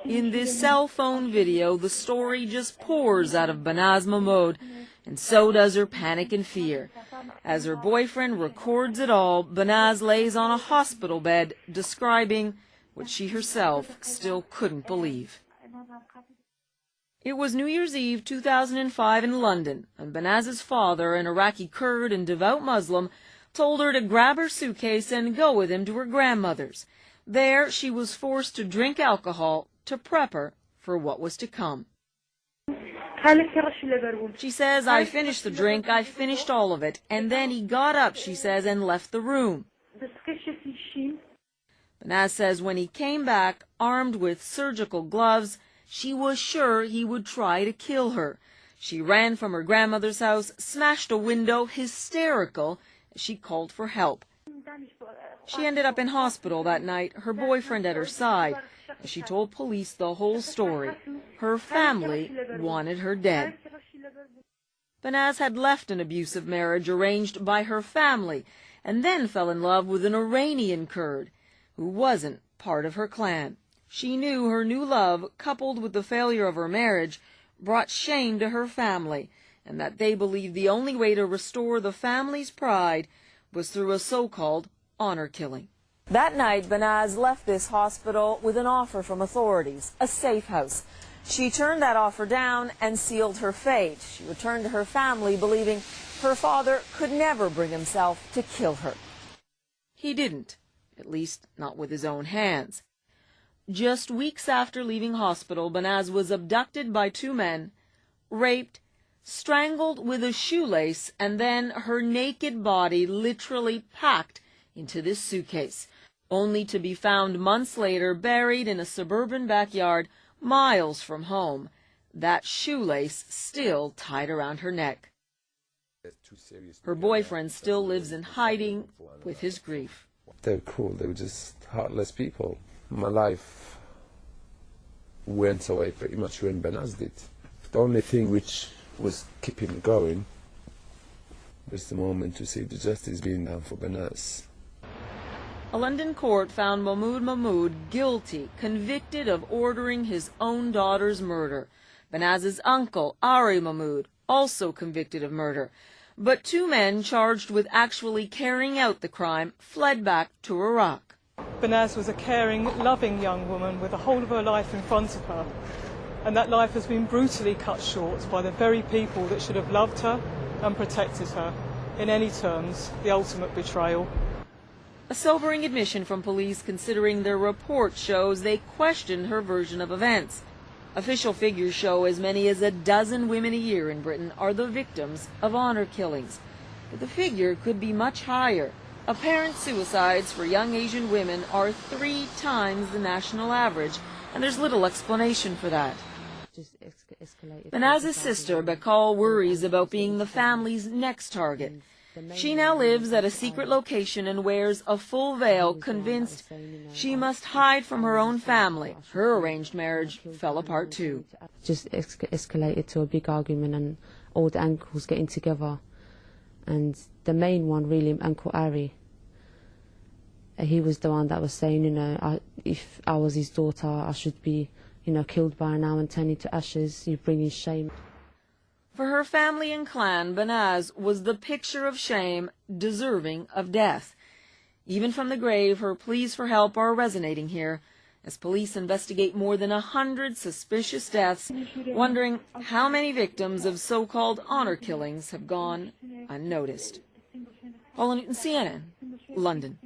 In this cell phone video, the story just pours out of Banaz Mahmoud, and so does her panic and fear. As her boyfriend records it all, Banaz lays on a hospital bed, describing what she herself still couldn't believe. It was New Year's Eve 2005 in London, and Banaz's father, an Iraqi Kurd and devout Muslim, told her to grab her suitcase and go with him to her grandmother's. There, she was forced to drink alcohol to prep her for what was to come. She says, "I finished the drink, I finished all of it, and then he got up," she says, "and left the room." Banaz says when he came back, armed with surgical gloves, she was sure he would try to kill her. She ran from her grandmother's house, smashed a window, hysterical, as she called for help. She ended up in hospital that night, her boyfriend at her side. As she told police the whole story, her family wanted her dead. Banaz had left an abusive marriage arranged by her family and then fell in love with an Iranian Kurd who wasn't part of her clan. She knew her new love, coupled with the failure of her marriage, brought shame to her family, and that they believed the only way to restore the family's pride was through a so-called honor killing. That night, Banaz left this hospital with an offer from authorities, a safe house. She turned that offer down and sealed her fate. She returned to her family believing her father could never bring himself to kill her. He didn't, at least not with his own hands. Just weeks after leaving hospital, Banaz was abducted by two men, raped, strangled with a shoelace, and then her naked body literally packed into this suitcase, only to be found months later buried in a suburban backyard miles from home, that shoelace still tied around her neck. Her boyfriend still lives in hiding with his grief. They were cruel, they were just heartless people. My life went away pretty much when Banaz did. The only thing which was keeping me going was the moment to see the justice being done for Banaz. A London court found Mahmoud guilty, convicted of ordering his own daughter's murder. Banaz's uncle, Ari Mahmoud, also convicted of murder. But two men charged with actually carrying out the crime fled back to Iraq. Banaz was a caring, loving young woman with the whole of her life in front of her. And that life has been brutally cut short by the very people that should have loved her and protected her. In any terms, the ultimate betrayal. A sobering admission from police, considering their report shows they questioned her version of events. Official figures show as many as a dozen women a year in Britain are the victims of honor killings. But the figure could be much higher. Apparent suicides for young Asian women are 3 times the national average, and there's little explanation for that. Banaz's sister, Bakal, worries about being the family's next target. She now lives at a secret location and wears a full veil, convinced she must hide from her own family. Her arranged marriage fell apart too. Just escalated to a big argument and all the uncles getting together. And the main one, really, Uncle Ari, he was the one that was saying, you know, if I was his daughter, I should be, you know, killed by now and turned into ashes. You bring in shame. For her family and clan, Banaz was the picture of shame, deserving of death. Even from the grave, her pleas for help are resonating here, as police investigate more than 100 suspicious deaths, wondering how many victims of so-called honor killings have gone unnoticed. Paula Newton, CNN, London.